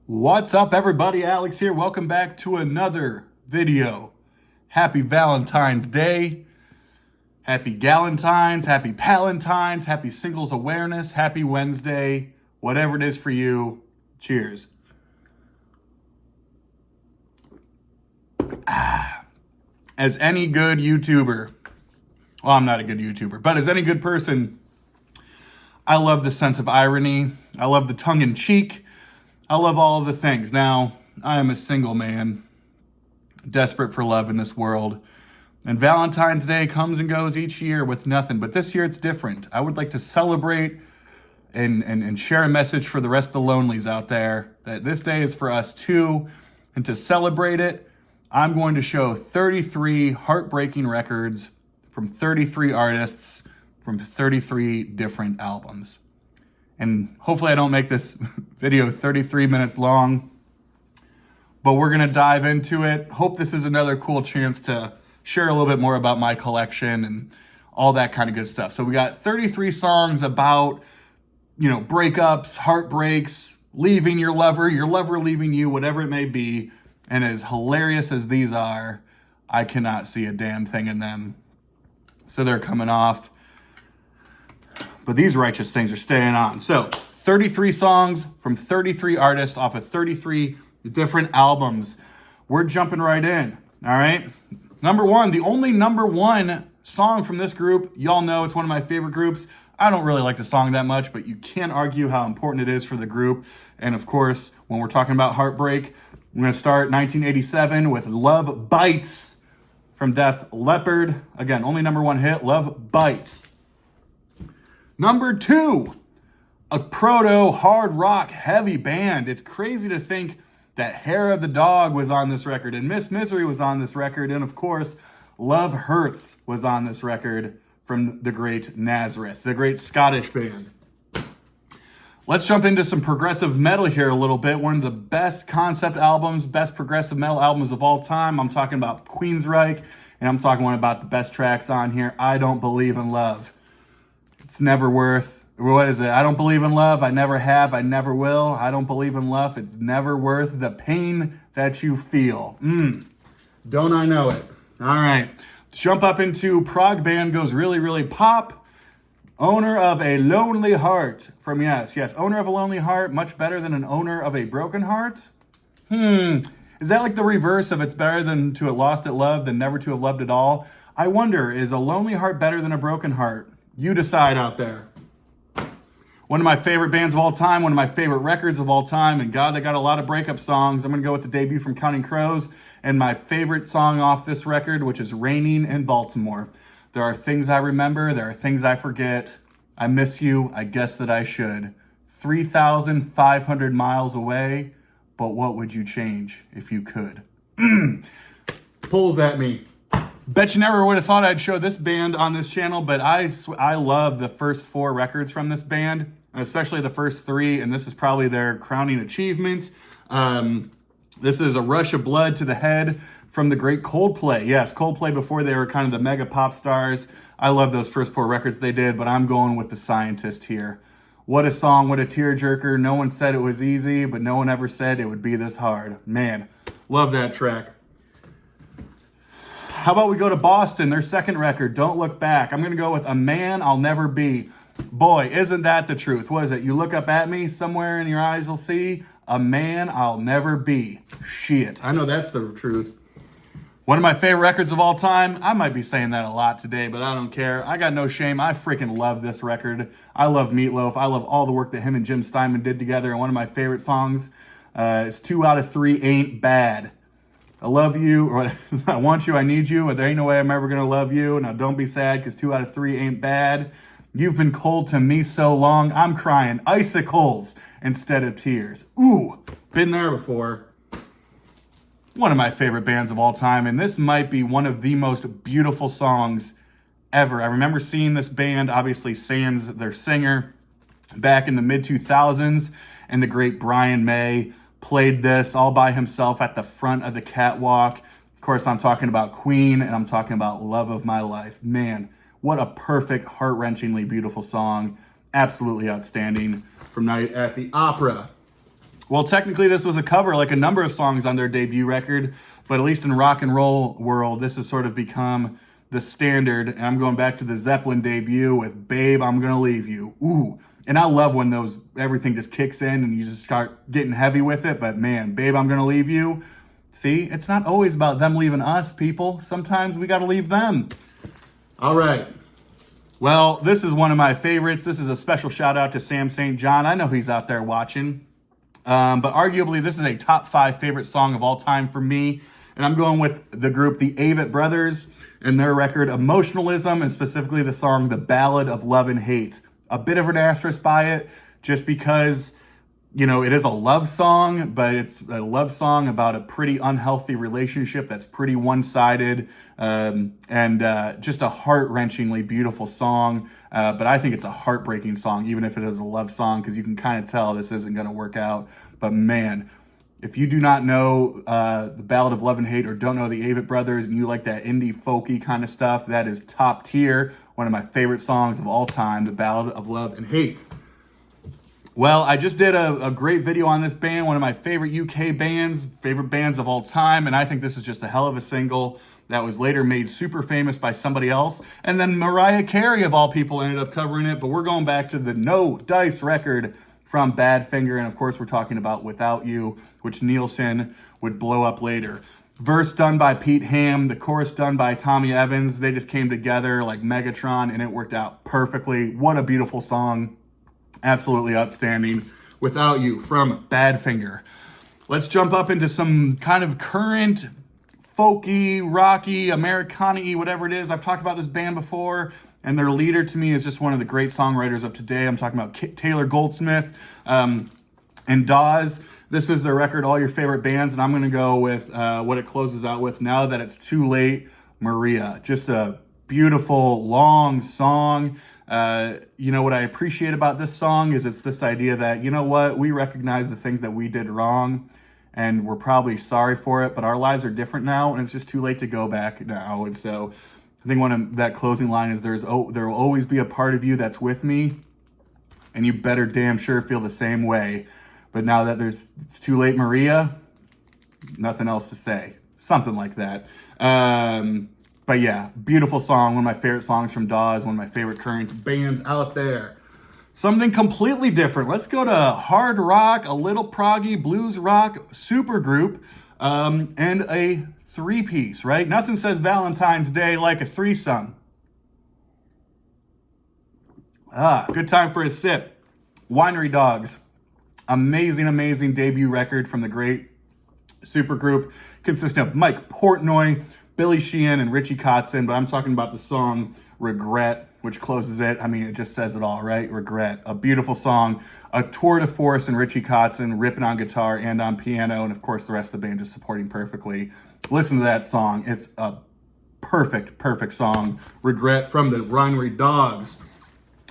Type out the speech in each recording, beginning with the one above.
What's up, everybody? Alex here. Welcome back to another video. Happy Valentine's Day. Happy Galentines. Happy Palentines. Happy Singles Awareness. Happy Wednesday. Whatever it is for you. Cheers. As any good YouTuber, well, I'm not a good YouTuber, but as any good person, I love the sense of irony. I love the tongue-in-cheek. I love all of the things. Now, I am a single man, desperate for love in this world. And Valentine's Day comes and goes each year with nothing. But this year it's different. I would like to celebrate and share a message for the rest of the lonelies out there that this day is for us too. And to celebrate it, I'm going to show 33 heartbreaking records from 33 artists from 33 different albums. And hopefully I don't make this video 33 minutes long, but we're gonna dive into it. Hope this is another cool chance to share a little bit more about my collection and all that kind of good stuff. So we got 33 songs about, breakups, heartbreaks, leaving your lover leaving you, whatever it may be. And as hilarious as these are, I cannot see a damn thing in them. So they're coming off. But these righteous things are staying on. So 33 songs from 33 artists off of 33 different albums. We're jumping right in. All right. Number one, the only number one song from this group. Y'all know it's one of my favorite groups. I don't really like the song that much, but you can't argue how important it is for the group. And of course, when we're talking about heartbreak, we're going to start 1987 with Love Bites from Def Leppard. Again, only number one hit, Love Bites. Number two, a proto hard rock heavy band. It's crazy to think that Hair of the Dog was on this record and Miss Misery was on this record. And of course, Love Hurts was on this record from the great Nazareth, the great Scottish band. Let's jump into some progressive metal here a little bit. One of the best concept albums, best progressive metal albums of all time. I'm talking about Queensryche, and I'm talking about the best tracks on here. I Don't Believe in Love. It's never worth, what is it? I don't believe in love. I never have. I never will. I don't believe in love. It's never worth the pain that you feel. Don't I know it? All right. Let's jump up into prog band goes really, really pop. Owner of a Lonely Heart from Yes. Owner of a Lonely Heart, much better than an owner of a broken heart? Is that like the reverse of it's better than to have lost at love than never to have loved at all? I wonder, is a lonely heart better than a broken heart? You decide out there. One of my favorite bands of all time, one of my favorite records of all time, and God, they got a lot of breakup songs. I'm going to go with the debut from Counting Crows and my favorite song off this record, which is Raining in Baltimore. There are things I remember, there are things I forget. I miss you, I guess that I should. 3,500 miles away, but what would you change if you could? Pulls at me. Bet you never would have thought I'd show this band on this channel, but I love the first four records from this band, especially the first three, and this is probably their crowning achievement. This is A Rush of Blood to the Head from the great Coldplay. Yes, Coldplay before they were kind of the mega pop stars. I love those first four records they did, but I'm going with The Scientist here. What a song, what a tearjerker. No one said it was easy, but no one ever said it would be this hard. Man, love that track. How about we go to Boston, their second record, Don't Look Back. I'm going to go with A Man I'll Never Be. Boy, isn't that the truth? What is it? You look up at me, somewhere in your eyes will see a man I'll never be. Shit, I know that's the truth. One of my favorite records of all time. I might be saying that a lot today, but I don't care. I got no shame. I freaking love this record. I love Meatloaf. I love all the work that him and Jim Steinman did together. And one of my favorite songs is 2 out of 3 Ain't Bad. I love you, or I want you, I need you, but there ain't no way I'm ever going to love you. Now don't be sad, because 2 out of 3 ain't bad. You've been cold to me so long, I'm crying icicles instead of tears. Ooh, been there before. One of my favorite bands of all time, and this might be one of the most beautiful songs ever. I remember seeing this band, obviously sans their singer, back in the mid-2000s, and the great Brian May played this all by himself at the front of the catwalk. Of course, I'm talking about Queen, and I'm talking about Love of My Life. Man, what a perfect, heart-wrenchingly beautiful song. Absolutely outstanding from Night at the Opera. Well, technically this was a cover, like a number of songs on their debut record, but at least in rock and roll world, this has sort of become the standard. And I'm going back to the Zeppelin debut with Babe, I'm Gonna Leave You. Ooh. And I love when everything just kicks in and you just start getting heavy with it. But man, Babe, I'm Gonna Leave You. See, it's not always about them leaving us, people. Sometimes we gotta leave them. All right. Well, this is one of my favorites. This is a special shout out to Sam St. John. I know he's out there watching. But arguably, this is a top 5 favorite song of all time for me. And I'm going with the group, the Avett Brothers, and their record, Emotionalism, and specifically the song, The Ballad of Love and Hate. A bit of an asterisk by it, just because, you know, it is a love song, but it's a love song about a pretty unhealthy relationship that's pretty one-sided, and just a heart-wrenchingly beautiful song. But I think it's a heartbreaking song, even if it is a love song, because you can kind of tell this isn't going to work out. But man, if you do not know The Ballad of Love and Hate, or don't know the Avett Brothers, and you like that indie folky kind of stuff, that is top tier. One of my favorite songs of all time, The Ballad of Love and Hate. Well, I just did a great video on this band, one of my favorite UK bands, favorite bands of all time, and I think this is just a hell of a single that was later made super famous by somebody else. And then Mariah Carey, of all people, ended up covering it, but we're going back to the No Dice record from Badfinger, and of course we're talking about Without You, which Nielsen would blow up later. Verse done by Pete Ham, the chorus done by Tommy Evans. They just came together like Megatron, and it worked out perfectly. What a beautiful song. Absolutely outstanding. Without You from Badfinger. Let's jump up into some kind of current folky, rocky, Americana-y, whatever it is. I've talked about this band before, and their leader to me is just one of the great songwriters of today. I'm talking about Taylor Goldsmith and Dawes. This is their record, All Your Favorite Bands, and I'm going to go with what it closes out with, Now That It's Too Late, Maria. Just a beautiful, long song. You know, what I appreciate about this song is it's this idea that, you know what, we recognize the things that we did wrong, and we're probably sorry for it, but our lives are different now, and it's just too late to go back now. And so I think one of that closing line is there will always be a part of you that's with me, and you better damn sure feel the same way. But now that it's too late, Maria, nothing else to say. Something like that. But yeah, beautiful song. One of my favorite songs from Dawes. One of my favorite current bands out there. Something completely different. Let's go to hard rock, a little proggy blues rock supergroup, and a three-piece, right? Nothing says Valentine's Day like a threesome. Good time for a sip. Winery Dogs. Amazing, amazing debut record from the great supergroup consisting of Mike Portnoy, Billy Sheehan, and Richie Kotzen. But I'm talking about the song Regret, which closes it. I mean, it just says it all, right? Regret. A beautiful song. A tour de force, and Richie Kotzen ripping on guitar and on piano. And of course, the rest of the band just supporting perfectly. Listen to that song. It's a perfect, perfect song. Regret from the Winery Dogs.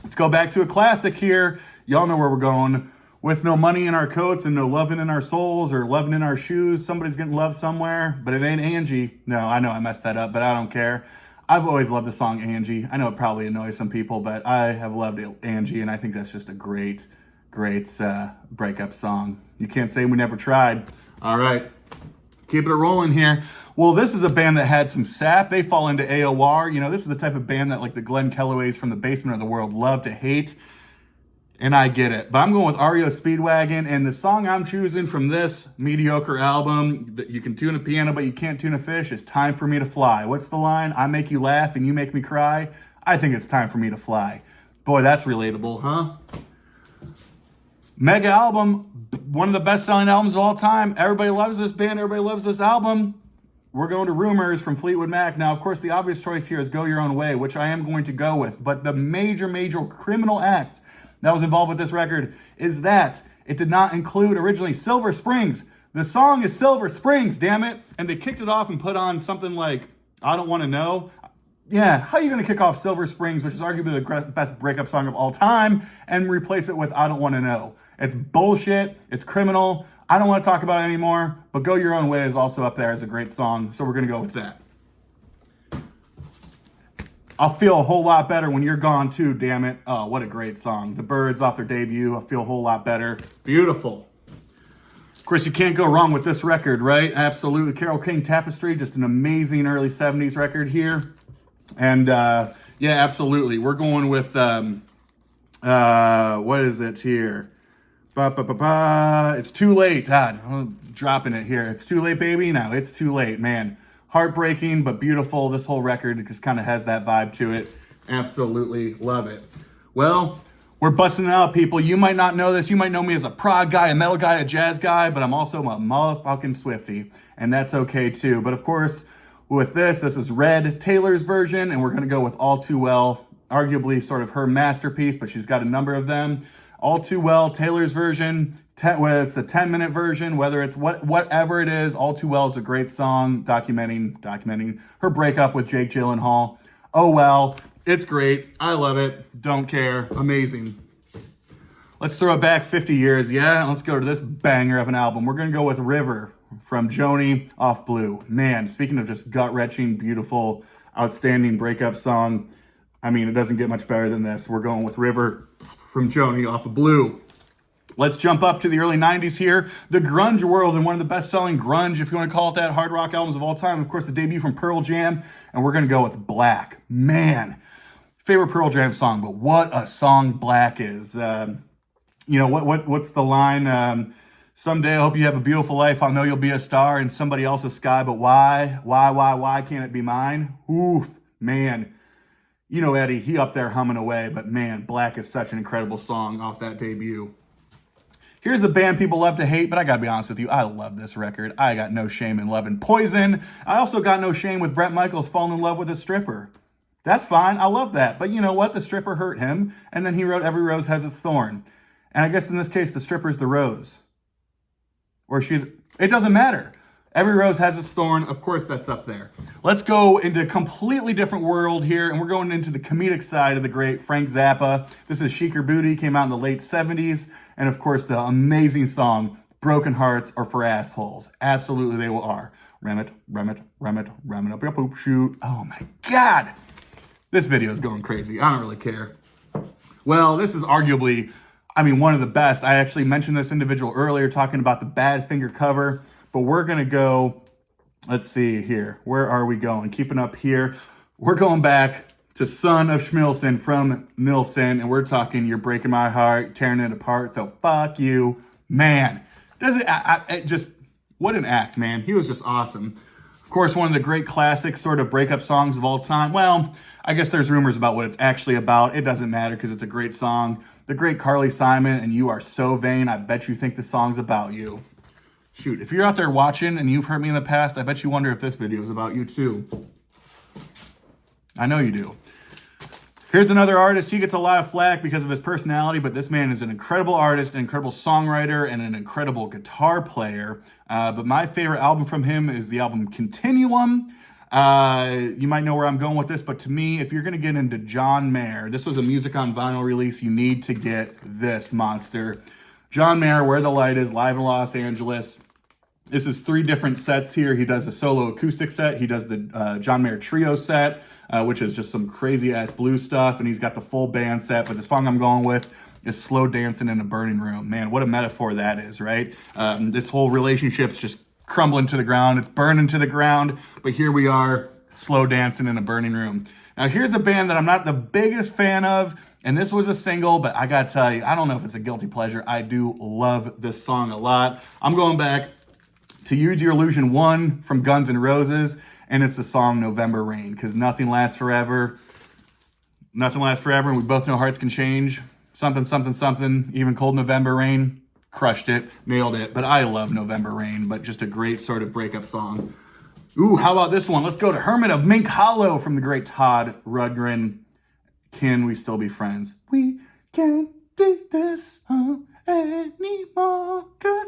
Let's go back to a classic here. Y'all know where we're going. With no money in our coats and no loving in our souls or loving in our shoes, somebody's getting love somewhere, but it ain't Angie. No, I know I messed that up, but I don't care. I've always loved the song Angie. I know it probably annoys some people, but I have loved Angie, and I think that's just a great, great breakup song. You can't say we never tried. All right, keep it rolling here. Well, this is a band that had some sap. They fall into AOR. You know, this is the type of band that like the Glenn Kelloways from the basement of the world love to hate. And I get it. But I'm going with REO Speedwagon. And the song I'm choosing from this mediocre album, that you can tune a piano, but you can't tune a fish, is Time for Me to Fly. What's the line? I make you laugh and you make me cry. I think it's time for me to fly. Boy, that's relatable, huh? Mega album. One of the best-selling albums of all time. Everybody loves this band. Everybody loves this album. We're going to Rumors from Fleetwood Mac. Now, of course, the obvious choice here is Go Your Own Way, which I am going to go with. But the major, major criminal act that was involved with this record is that it did not include originally Silver Springs. The song is Silver Springs, damn it. And they kicked it off and put on something like I Don't Want to Know. Yeah, how are you going to kick off Silver Springs, which is arguably the best breakup song of all time, and replace it with I Don't Want to Know? It's bullshit. It's criminal. I don't want to talk about it anymore, but Go Your Own Way is also up there as a great song, so we're going to go with that. I'll feel a whole lot better when you're gone too, damn it. Oh, what a great song. The Byrds off their debut. I feel a whole lot better. Beautiful. course, you can't go wrong with this record, right? Absolutely. Carole King Tapestry, just an amazing early 70s record here. And yeah, absolutely. We're going with, what is it here? It's Too Late. God, I'm dropping it here. It's Too Late, baby. No, it's too late, man. Heartbreaking, but beautiful. This whole record just kind of has that vibe to it. Absolutely love it. Well, we're busting it out, people. You might not know this. You might know me as a prog guy, a metal guy, a jazz guy, but I'm also a motherfucking Swiftie, and that's okay too. But of course, with this is Red Taylor's version, and we're going to go with All Too Well, arguably sort of her masterpiece, but she's got a number of them. All Too Well, Taylor's version, whether it's a 10-minute version, whether it's whatever it is, All Too Well is a great song documenting her breakup with Jake Gyllenhaal. Oh well, it's great. I love it. Don't care. Amazing. Let's throw it back 50 years. Yeah, let's go to this banger of an album. We're going to go with River from Joni off Blue. Man, speaking of just gut-wrenching, beautiful, outstanding breakup song, I mean, it doesn't get much better than this. We're going with River from Joni off of Blue. Let's jump up to the early 90s here. The grunge world, and one of the best-selling grunge, if you want to call it that, hard rock albums of all time. Of course, the debut from Pearl Jam, and we're going to go with Black. Man, favorite Pearl Jam song, but what a song Black is. You know, what's the line? Someday I hope you have a beautiful life. I'll know you'll be a star in somebody else's sky, but why? Why can't it be mine? Oof, man. You know Eddie, he up there humming away, but man, Black is such an incredible song off that debut. Here's a band people love to hate, but I gotta be honest with you, I love this record. I got no shame in loving Poison. I also got no shame with Bret Michaels falling in love with a stripper. That's fine, I love that. But you know what? The stripper hurt him, and then he wrote Every Rose Has Its Thorn. And I guess in this case, the stripper's the rose. Or it doesn't matter. Every Rose Has Its Thorn, of course that's up there. Let's go into a completely different world here, and we're going into the comedic side of the great Frank Zappa. This is Chic or Booty, came out in the late 70s, and of course the amazing song, Broken Hearts Are for Assholes. Absolutely they are. Ram it up your poop shoot. Oh my God. This video is going crazy. I don't really care. Well, this is arguably, one of the best. I actually mentioned this individual earlier talking about the Badfinger cover. But we're going to go, let's see here. Where are we going? Keeping up here. We're going back to Son of Schmilson from Nilsson. And we're talking You're Breaking My Heart, Tearing It Apart. So fuck you. Man, what an act, man. He was just awesome. Of course, one of the great classic sort of breakup songs of all time. Well, I guess there's rumors about what it's actually about. It doesn't matter because it's a great song. The great Carly Simon and You Are So Vain. I bet you think the song's about you. Shoot, if you're out there watching and you've heard me in the past, I bet you wonder if this video is about you too. I know you do. Here's another artist. He gets a lot of flack because of his personality, but this man is an incredible artist, an incredible songwriter, and an incredible guitar player. But my favorite album from him is the album Continuum. You might know where I'm going with this, but to me, if you're going to get into John Mayer, this was a music on vinyl release, you need to get this monster. John Mayer, Where the Light Is, live in Los Angeles. This is 3 different sets here. He does a solo acoustic set. He does the John Mayer trio set, which is just some crazy-ass blues stuff. And he's got the full band set. But the song I'm going with is Slow Dancing in a Burning Room. Man, what a metaphor that is, right? This whole relationship's just crumbling to the ground. It's burning to the ground. But here we are, slow dancing in a burning room. Now, here's a band that I'm not the biggest fan of. And this was a single, but I gotta tell you, I don't know if it's a guilty pleasure. I do love this song a lot. I'm going back to Use Your Illusion 1 from Guns N' Roses, and it's the song November Rain, because nothing lasts forever. Nothing lasts forever, and we both know hearts can change. Something, even Cold November Rain. Crushed it, nailed it. But I love November Rain, but just a great sort of breakup song. Ooh, how about this one? Let's go to Hermit of Mink Hollow from the great Todd Rundgren. Can we still be friends? We can't do this anymore. Can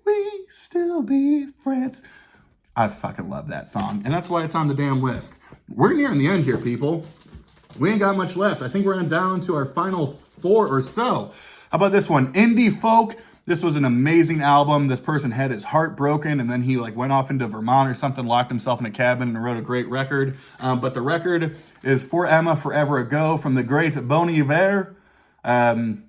we still be friends? I fucking love that song. And that's why it's on the damn list. We're nearing the end here, people. We ain't got much left. I think we're down to our final 4 or so. How about this one? Indie Folk. This was an amazing album. This person had his heart broken, and then he went off into Vermont or something, locked himself in a cabin, and wrote a great record. But the record is For Emma Forever Ago from the great Bon Iver. And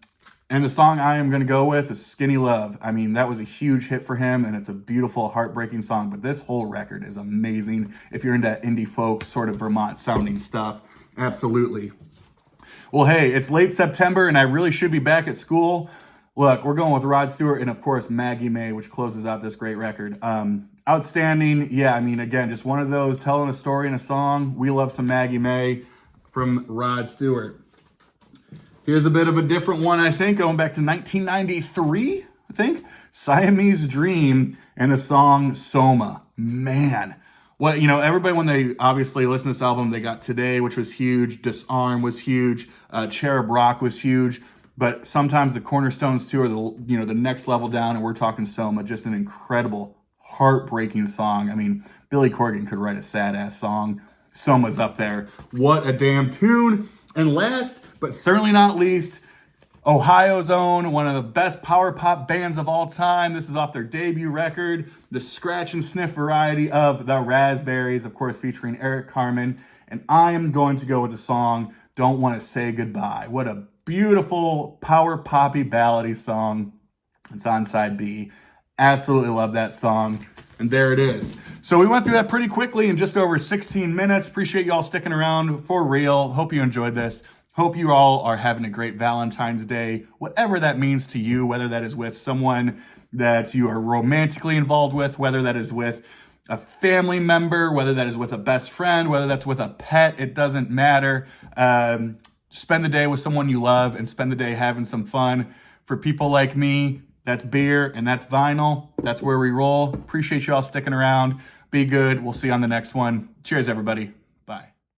And the song I am going to go with is Skinny Love. I mean, that was a huge hit for him, and it's a beautiful, heartbreaking song. But this whole record is amazing if you're into indie folk, sort of Vermont sounding stuff. Absolutely. Well, hey, it's late September, and I really should be back at school. Look, we're going with Rod Stewart and, of course, Maggie May, which closes out this great record. Outstanding. Yeah, I mean, again, just one of those telling a story in a song. We love some Maggie May from Rod Stewart. Here's a bit of a different one, I think, going back to 1993, I think. Siamese Dream and the song Soma. Man. Well, you know, everybody, when they obviously listen to this album, they got Today, which was huge. Disarm was huge. Cherub Rock was huge. But sometimes the cornerstones, too, are the next level down, and we're talking Soma. Just an incredible, heartbreaking song. I mean, Billy Corgan could write a sad-ass song. Soma's up there. What a damn tune. And last, but certainly not least, Ohio's own, one of the best power pop bands of all time. This is off their debut record, the scratch and sniff variety of The Raspberries, of course, featuring Eric Carmen. And I am going to go with the song Don't Want to Say Goodbye. What a beautiful power poppy ballady song. It's on side B. Absolutely love that song. And there it is. So we went through that pretty quickly in just over 16 minutes. Appreciate you all sticking around for real. Hope you enjoyed this. Hope you all are having a great Valentine's Day, whatever that means to you, whether that is with someone that you are romantically involved with, whether that is with a family member, whether that is with a best friend, whether that's with a pet, it doesn't matter. Spend the day with someone you love and spend the day having some fun. For people like me, that's beer and that's vinyl. That's where we roll. Appreciate you all sticking around. Be good. We'll see you on the next one. Cheers, everybody.